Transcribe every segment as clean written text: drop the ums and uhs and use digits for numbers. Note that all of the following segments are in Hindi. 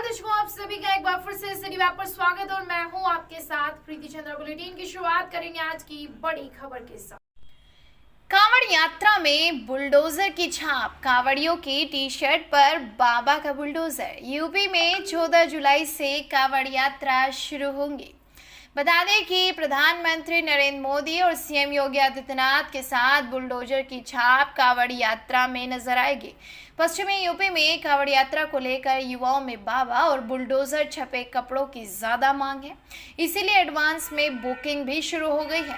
दर्शकों, आप सभी का एक बार फिर से सिटी वेब पर स्वागत और मैं हूं आपके साथ प्रीति चंद्रा। बुलेटिन की शुरुआत करेंगे आज की बड़ी खबर के साथ। कांवड़ यात्रा में बुलडोजर की छाप, कांवड़ियों की टी शर्ट पर बाबा का बुलडोजर। यूपी में 14 जुलाई से कांवड़ यात्रा शुरू होंगी। बता दें कि प्रधानमंत्री नरेंद्र मोदी और सीएम योगी आदित्यनाथ के साथ बुलडोजर की छाप कांवड़ यात्रा में नजर आएगी। पश्चिमी यूपी में कांवड़ यात्रा को लेकर युवाओं में बाबा और बुलडोजर छपे कपड़ों की ज्यादा मांग है, इसीलिए एडवांस में बुकिंग भी शुरू हो गई है।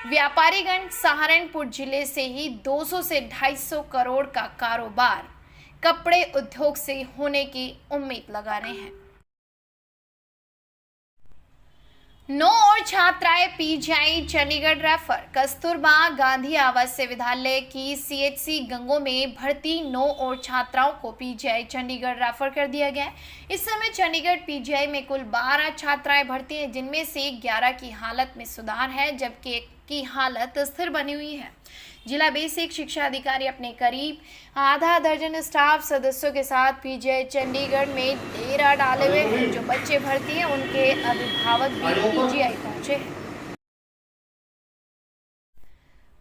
व्यापारीगण सहारनपुर जिले से ही 200 से 250 करोड़ का कारोबार कपड़े उद्योग से होने की उम्मीद लगा रहे हैं। 9 और छात्राएं पीजीआई चंडीगढ़ रेफर। कस्तूरबा गांधी आवासीय विद्यालय की सीएचसी गंगो में भर्ती 9 और छात्राओं को पीजीआई चंडीगढ़ रेफर कर दिया गया है। इस समय चंडीगढ़ पीजीआई में कुल 12 छात्राएं भर्ती हैं, जिनमें से 11 की हालत में सुधार है जबकि एक की हालत स्थिर बनी हुई है। जिला बेसिक शिक्षा अधिकारी अपने करीब आधा दर्जन स्टाफ सदस्यों के साथ पीजीआई चंडीगढ़ में डेरा डाले हुए हैं। जो बच्चे भर्ती हैं उनके अभिभावक भी पीजीआई पहुंचे हैं।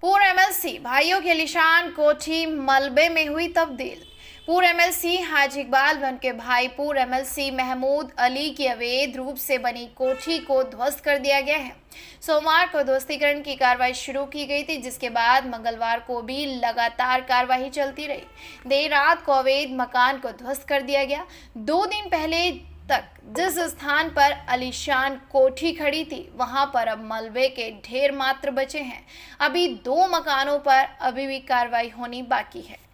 पूर्व एमएलसी भाइयों की आलीशान कोठी मलबे में हुई तब्दील। पूर्व एमएलसी हाजी इकबाल व उनके भाई पूर्व एमएलसी महमूद अली की अवैध रूप से बनी कोठी को ध्वस्त कर दिया गया है। सोमवार को ध्वस्तीकरण की कार्रवाई शुरू की गई थी, जिसके बाद मंगलवार को भी लगातार कार्रवाई चलती रही। देर रात को अवैध मकान को ध्वस्त कर दिया गया। 2 दिन पहले तक जिस स्थान पर आलीशान कोठी खड़ी थी, वहां पर अब मलबे के ढेर मात्र बचे हैं। अभी 2 मकानों पर अभी भी कार्रवाई होनी बाकी है।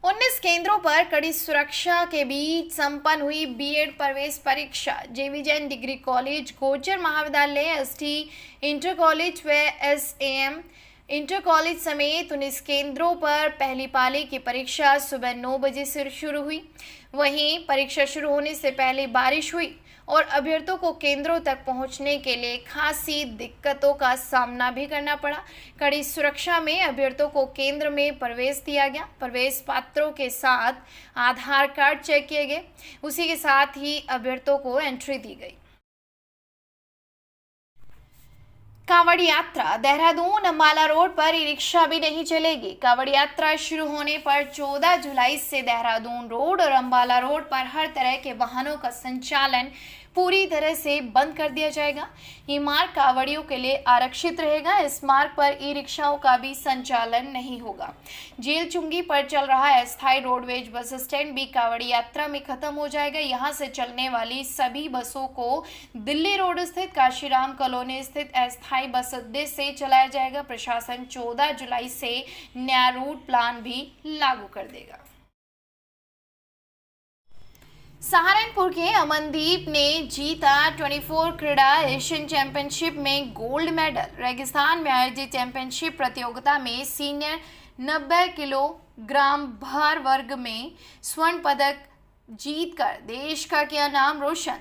19 केंद्रों पर कड़ी सुरक्षा के बीच संपन्न हुई बीएड प्रवेश परीक्षा। जेवी जैन डिग्री कॉलेज, गोचर महाविद्यालय, एसटी इंटर कॉलेज व एसएएम इंटर कॉलेज समेत 19 केंद्रों पर पहली पाली की परीक्षा सुबह 9 बजे से शुरू हुई। वहीं परीक्षा शुरू होने से पहले बारिश हुई और अभ्यर्थियों को केंद्रों तक पहुंचने के लिए खासी दिक्कतों का सामना भी करना पड़ा। कड़ी सुरक्षा में अभ्यर्थियों को केंद्र में प्रवेश दिया गया। प्रवेश पात्रों के साथ आधार कार्ड चेक किए गए, उसी के साथ ही अभ्यर्थियों को एंट्री दी गई। कांवड़ यात्रा देहरादून अंबाला रोड पर ई रिक्शा भी नहीं चलेगी। कांवड़ यात्रा शुरू होने पर 14 जुलाई से देहरादून रोड और अंबाला रोड पर हर तरह के वाहनों का संचालन पूरी तरह से बंद कर दिया जाएगा। ये मार्ग कांवड़ियों के लिए आरक्षित रहेगा। इस मार्ग पर ई रिक्शाओं का भी संचालन नहीं होगा। जेल चुंगी पर चल रहा अस्थायी रोडवेज बस स्टैंड भी कांवड़ी यात्रा में खत्म हो जाएगा। यहाँ से चलने वाली सभी बसों को दिल्ली रोड स्थित काशीराम कॉलोनी स्थित अस्थायी बस अड्डे से चलाया जाएगा। प्रशासन 14 जुलाई से नया रूट प्लान भी लागू कर देगा। सहारनपुर के अमनदीप ने जीता 24 क्रीड़ा एशियन चैंपियनशिप में गोल्ड मेडल। रेगिस्तान में आयोजित चैंपियनशिप प्रतियोगिता में सीनियर 90 किलोग्राम भार वर्ग में स्वर्ण पदक जीतकर देश का किया नाम रोशन।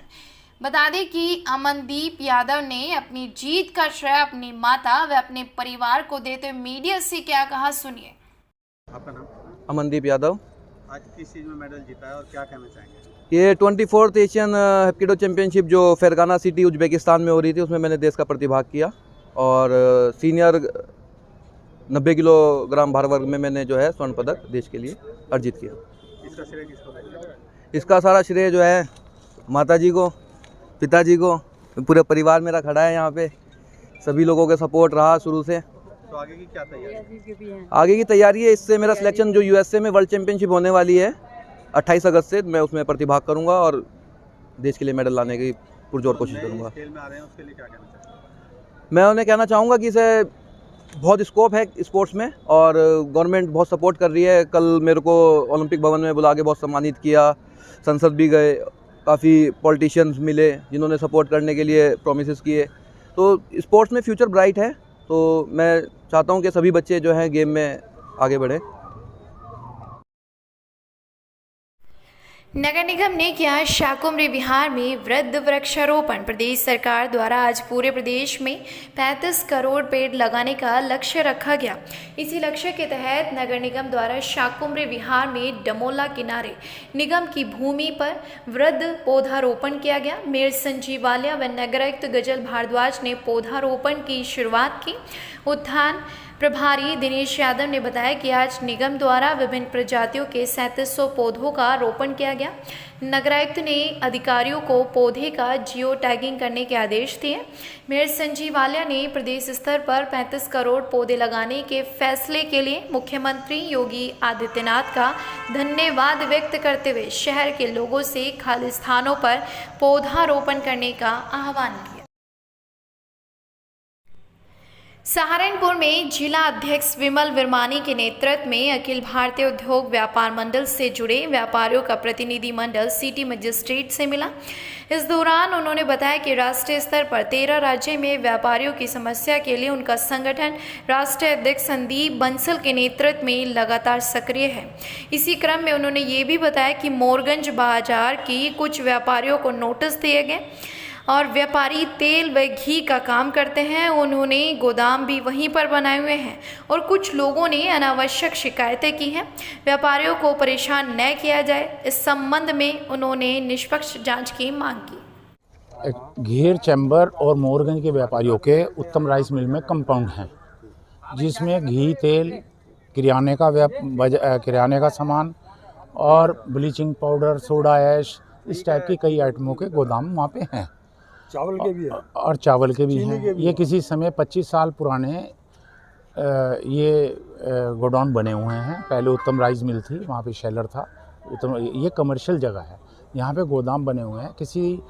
बता दें कि अमनदीप यादव ने अपनी जीत का श्रेय अपनी माता व अपने परिवार को देते हुए मीडिया से क्या कहा, सुनिए। आपका नाम? अमनदीप यादव। आज किस चीज़ में मेडल जीता है और क्या कहना चाहेंगे? ये 24th एशियन हेप्किडो चैंपियनशिप जो फरगाना सिटी उज्बेकिस्तान में हो रही थी, उसमें मैंने देश का प्रतिभाग किया और सीनियर 90 किलोग्राम भार वर्ग में मैंने जो है स्वर्ण पदक देश के लिए अर्जित किया। इसका श्रेय किसको देंगे? इसका सारा श्रेय जो है माताजी को, पिताजी को, पूरे परिवार मेरा खड़ा है यहाँ पे। सभी लोगों का सपोर्ट रहा शुरू से। तो आगे की क्या तैयारी? आगे की तैयारी है, इससे मेरा सिलेक्शन जो यूएसए में वर्ल्ड चैंपियनशिप होने वाली है 28 अगस्त से, मैं उसमें प्रतिभाग करूंगा और देश के लिए मेडल लाने की पुरजोर कोशिश करूंगा। खेल में आ रहे हैं, उसके लिए क्या कहना चाहते हैं? मैं उन्हें कहना चाहूँगा कि इसे बहुत स्कोप है स्पोर्ट्स में और गवर्नमेंट बहुत सपोर्ट कर रही है। कल मेरे को ओलंपिक भवन में बुला के बहुत सम्मानित किया, संसद भी गए, काफ़ी पॉलिटिशियंस मिले जिन्होंने सपोर्ट करने के लिए प्रोमिस किए। तो स्पोर्ट्स में फ्यूचर ब्राइट है, तो मैं चाहता हूँ कि सभी बच्चे जो हैं गेम में आगे बढ़ें। नगर निगम ने किया शाकुम्भरी विहार में वृद्ध वृक्षारोपण। प्रदेश सरकार द्वारा आज पूरे प्रदेश में 35 करोड़ पेड़ लगाने का लक्ष्य रखा गया। इसी लक्ष्य के तहत नगर निगम द्वारा शाकुम्भरी विहार में डमोला किनारे निगम की भूमि पर वृद्ध पौधारोपण किया गया। मेयर संजीवालिया व नगरायुक्त गजल भारद्वाज ने पौधारोपण की शुरुआत की। उद्यान प्रभारी दिनेश यादव ने बताया कि आज निगम द्वारा विभिन्न प्रजातियों के 3700 पौधों का रोपण किया गया। नगरायुक्त ने अधिकारियों को पौधे का जियो टैगिंग करने के आदेश दिए। मेयर संजीवालिया ने प्रदेश स्तर पर 35 करोड़ पौधे लगाने के फैसले के लिए मुख्यमंत्री योगी आदित्यनाथ का धन्यवाद व्यक्त करते हुए शहर के लोगों से खाली स्थानों पर पौधारोपण करने का आह्वान किया। सहारनपुर में जिला अध्यक्ष विमल विरमानी के नेतृत्व में अखिल भारतीय उद्योग व्यापार मंडल से जुड़े व्यापारियों का प्रतिनिधि मंडल सिटी मजिस्ट्रेट से मिला। इस दौरान उन्होंने बताया कि राष्ट्रीय स्तर पर 13 राज्य में व्यापारियों की समस्या के लिए उनका संगठन राष्ट्रीय अध्यक्ष संदीप बंसल के नेतृत्व में लगातार सक्रिय है। इसी क्रम में उन्होंने ये भी बताया कि मोरगंज बाजार की कुछ व्यापारियों को नोटिस दिए गए और व्यापारी तेल व घी का काम करते हैं। उन्होंने गोदाम भी वहीं पर बनाए हुए हैं और कुछ लोगों ने अनावश्यक शिकायतें की हैं। व्यापारियों को परेशान न किया जाए, इस संबंध में उन्होंने निष्पक्ष जांच की मांग की। घेर चैम्बर और मोरगंज के व्यापारियों के उत्तम राइस मिल में कंपाउंड हैं, जिसमें घी, तेल, किराने का सामान और ब्लीचिंग पाउडर, सोडा ऐश, इस टाइप की कई आइटमों के गोदाम वहाँ पे हैं। चावल के भी है और चावल के भी हैं। ये किसी समय 25 साल पुराने ये गोडाउन बने हुए हैं। पहले उत्तम राइस मिल थी, वहाँ पे शेलर था। ये कमर्शियल जगह है, यहाँ पे गोदाम बने हुए हैं। किसी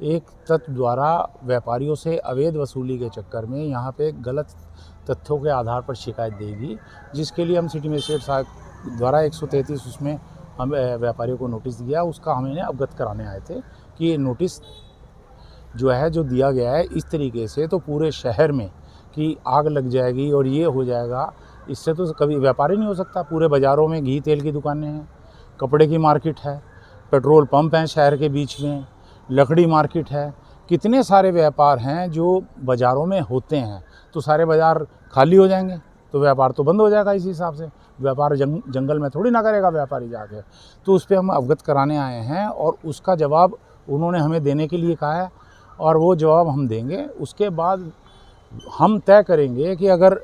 एक तत्व द्वारा व्यापारियों से अवैध वसूली के चक्कर में यहाँ पे गलत तथ्यों के आधार पर शिकायत देगी, जिसके लिए हम सिटी मजिस्ट्रेट साहब द्वारा 133 उसमें हम व्यापारियों को नोटिस दिया। उसका हम इन्हें अवगत कराने आए थे कि ये नोटिस जो दिया गया है इस तरीके से तो पूरे शहर में कि आग लग जाएगी और ये हो जाएगा, इससे तो कभी व्यापार ही नहीं हो सकता। पूरे बाज़ारों में घी तेल की दुकानें हैं, कपड़े की मार्केट है, पेट्रोल पंप हैं शहर के बीच में, लकड़ी मार्केट है, कितने सारे व्यापार हैं जो बाज़ारों में होते हैं। तो सारे बाज़ार खाली हो जाएंगे तो व्यापार तो बंद हो जाएगा। इस हिसाब से व्यापार जंगल में थोड़ी ना करेगा व्यापारी जाके। तो उस पर हम अवगत कराने आए हैं और उसका जवाब उन्होंने हमें देने के लिए कहा है और वो जवाब हम देंगे। उसके बाद हम तय करेंगे कि अगर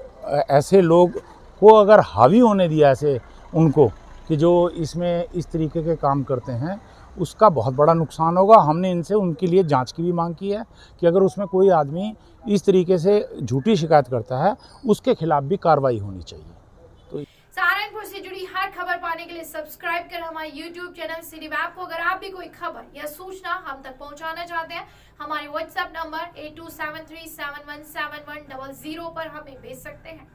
ऐसे लोग को अगर हावी होने दिया ऐसे उनको कि जो इसमें इस तरीके के काम करते हैं, उसका बहुत बड़ा नुकसान होगा। हमने इनसे उनके लिए जांच की भी मांग की है कि अगर उसमें कोई आदमी इस तरीके से झूठी शिकायत करता है, उसके खिलाफ भी कार्रवाई होनी चाहिए। तो सहारनपुर से जुड़ी हर खबर पाने के लिए सब्सक्राइब करें हमारे YouTube चैनल सिटी वेब को। अगर आप भी कोई खबर या सूचना हम तक पहुंचाना चाहते हैं, हमारे WhatsApp नंबर 8273717100 पर हमें भेज सकते हैं।